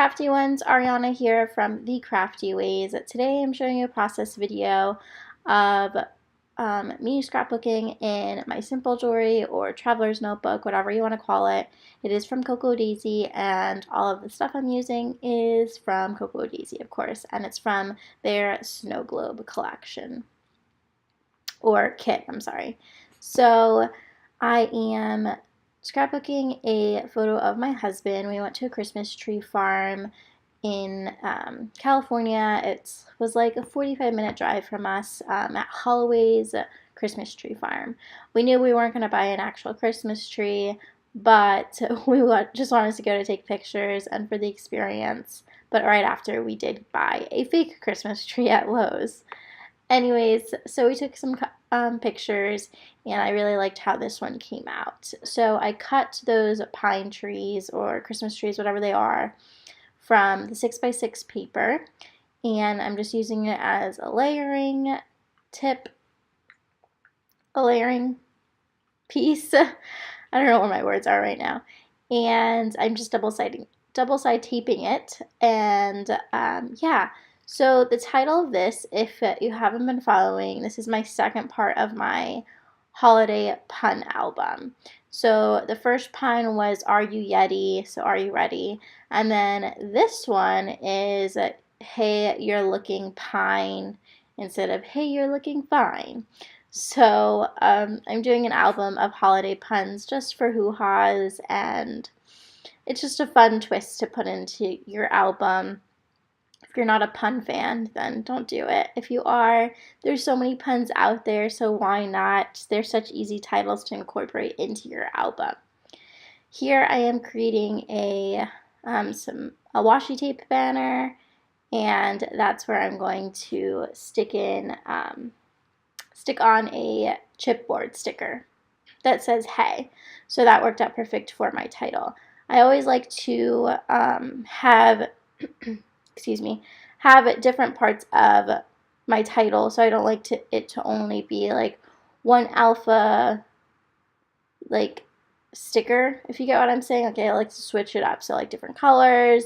crafty ones, Ariana here from The Crafty Ways. Today I'm showing you a process video of me scrapbooking in my simple jewelry or traveler's notebook, whatever you want to call it. It is from Coco Daisy, and all of the stuff I'm using is from Coco Daisy, of course, and it's from their snow globe collection, or kit, I'm sorry. So I am scrapbooking a photo of my husband. We went to a Christmas tree farm in California. It was like a 45-minute drive from us at Holloway's Christmas tree farm. We knew we weren't going to buy an actual Christmas tree, but we just wanted to go to take pictures and for the experience. But right after, we did buy a fake Christmas tree at Lowe's. Anyways, so we took some pictures, and I really liked how this one came out. So I cut those pine trees or Christmas trees, whatever they are, from the 6x6 paper, and I'm just using it as a layering tip, a layering piece. I don't know where my words are right now. And I'm just double side taping it, and yeah. So the title of this, if you haven't been following, this is my second part of my holiday pun album. So the first pun was "Are you Yeti?" So are you ready? And then this one is "Hey, you're looking pine" instead of "Hey, you're looking fine." So I'm doing an album of holiday puns just for hoo-has, and it's just a fun twist to put into your album. If you're not a pun fan, then don't do it. If you are, there's so many puns out there, so why not? They're such easy titles to incorporate into your album. Here I am creating a washi tape banner, and that's where I'm going to stick on a chipboard sticker that says "Hey." So that worked out perfect for my title. I always like to have have different parts of my title, so I don't like it to only be like one alpha sticker, if you get what I'm saying. Okay, I like to switch it up, so like different colors,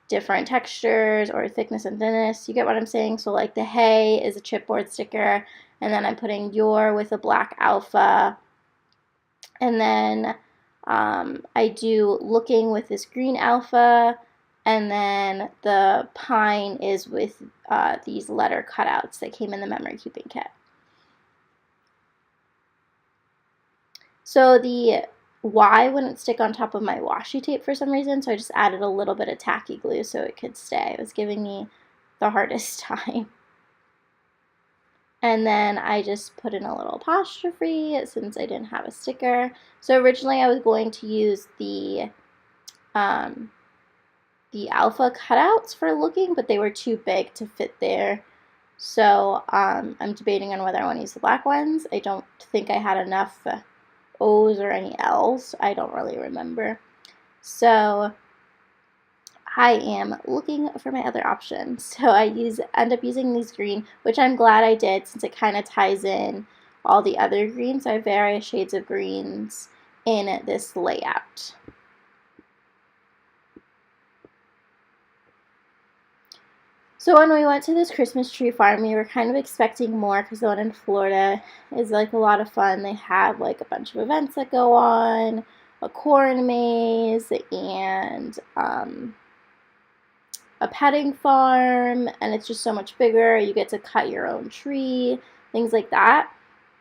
different textures, or thickness and thinness. You get what I'm saying? So like the "Hey" is a chipboard sticker, and then I'm putting "Your" with a black alpha, and then I do "Looking" with this green alpha, and then the pine is with these letter cutouts that came in the memory keeping kit. So the Y wouldn't stick on top of my washi tape for some reason, so I just added a little bit of tacky glue so it could stay. It was giving me the hardest time. And then I just put in a little apostrophe since I didn't have a sticker. So originally I was going to use the alpha cutouts for "Looking," but they were too big to fit there. So I'm debating on whether I want to use the black ones. I don't think I had enough O's or any L's. I don't really remember. So I am looking for my other options. So I end up using these green, which I'm glad I did since it kind of ties in all the other greens. So I have various shades of greens in this layout. So when we went to this Christmas tree farm, we were kind of expecting more because the one in Florida is like a lot of fun. They have like a bunch of events that go on, a corn maze, and a petting farm, and it's just so much bigger. You get to cut your own tree, things like that.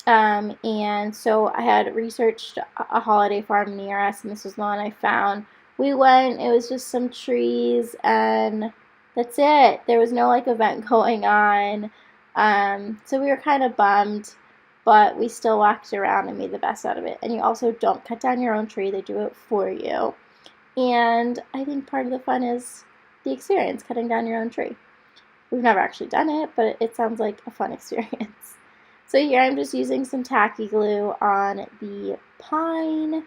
And so I had researched a holiday farm near us, and this was the one I found. We went, it was just some trees, and that's it. There was no like event going on. So we were kind of bummed, but we still walked around and made the best out of it. And you also don't cut down your own tree. They do it for you. And I think part of the fun is the experience, cutting down your own tree. We've never actually done it, but it sounds like a fun experience. So here I'm just using some tacky glue on the pine.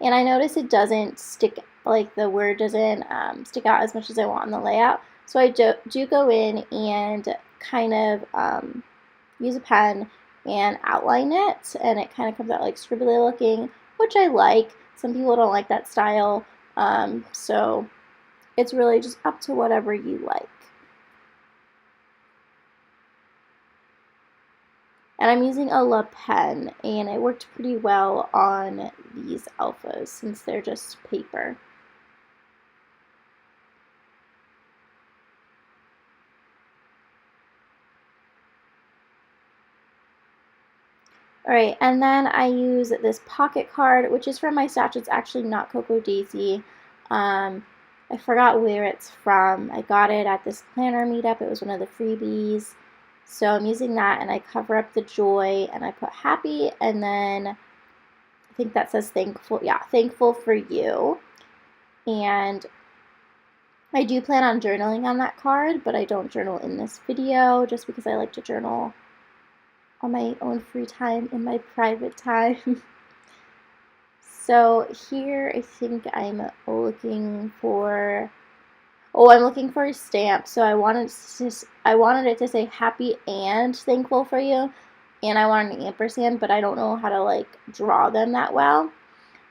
And I notice it doesn't stick, like the word doesn't stick out as much as I want in the layout. So I do go in and kind of use a pen and outline it, and it kind of comes out like scribbly looking, which I like. Some people don't like that style, so It's really just up to whatever you like. And I'm using a Lookin, and it worked pretty well on these alphas since they're just paper. Alright, and then I use this pocket card, which is from my stash. It's actually not Cocoa Daisy. I forgot where it's from. I got it at this planner meetup. It was one of the freebies. So I'm using that, and I cover up the joy, and I put happy, and then I think that says thankful. Yeah, thankful for you. And I do plan on journaling on that card, but I don't journal in this video just because I like to journal on my own free time in my private time. So here I think I'm looking for, I'm looking for a stamp. So I wanted it to say happy and thankful for you, and I wanted an ampersand, but I don't know how to like draw them that well.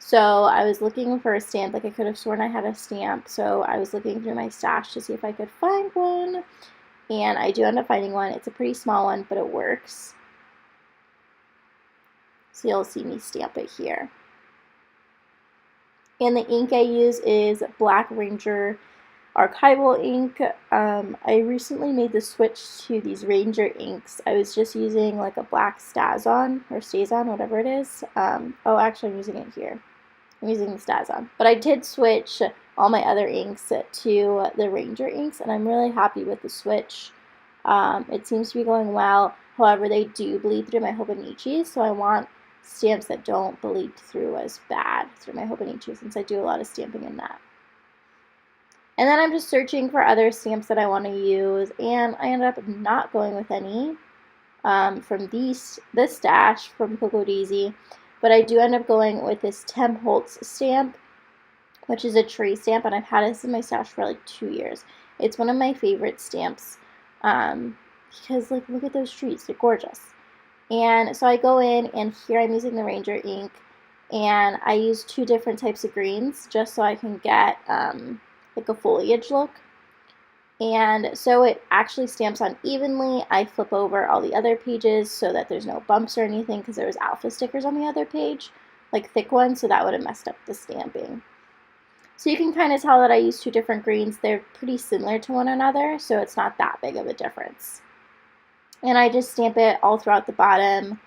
So I was looking for a stamp. Like I could have sworn I had a stamp, so I was looking through my stash to see if I could find one, and I do end up finding one. It's a pretty small one, but it works. So you'll see me stamp it here. And the ink I use is Black Ranger archival ink. I recently made the switch to these Ranger inks. I was just using like a black StazOn, or StazOn, whatever it is. Oh, actually I'm using it here. I'm using the StazOn. But I did switch all my other inks to the Ranger inks, and I'm really happy with the switch. It seems to be going well. However, they do bleed through my Hobonichi, so I want stamps that don't bleed through as bad through my Hobonichi, since I do a lot of stamping in that. And then I'm just searching for other stamps that I want to use, and I ended up not going with any from this stash from Cocoa Daisy, but I do end up going with this Tim Holtz stamp, which is a tree stamp, and I've had this in my stash for like 2 years. It's one of my favorite stamps because like look at those trees, they're gorgeous. And so I go in, and here I'm using the Ranger ink, and I use 2 different types of greens just so I can get like a foliage look. And so it actually stamps on evenly. I flip over all the other pages so that there's no bumps or anything, because there was alpha stickers on the other page, like thick ones, so that would have messed up the stamping. So you can kind of tell that I use 2 different greens. They're pretty similar to one another, so it's not that big of a difference. And I just stamp it all throughout the bottom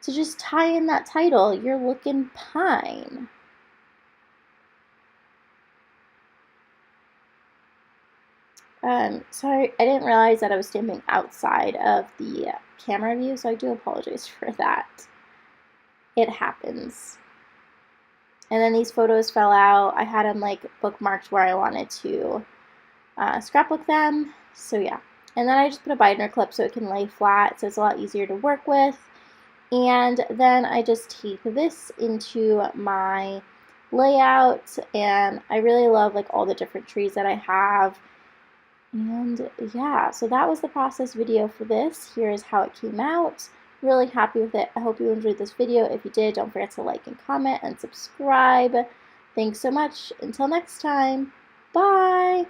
to just tie in that title, You're Lookin' Pine. Sorry, I didn't realize that I was stamping outside of the camera view, so I do apologize for that. It happens. And then these photos fell out. I had them like bookmarked where I wanted to scrapbook them, so yeah. And then I just put a binder clip so it can lay flat, so it's a lot easier to work with. And then I just tape this into my layout, and I really love like all the different trees that I have. And yeah, so that was the process video for this. Here's how it came out. Really happy with it. I hope you enjoyed this video. If you did, don't forget to like and comment and subscribe. Thanks so much. Until next time, bye!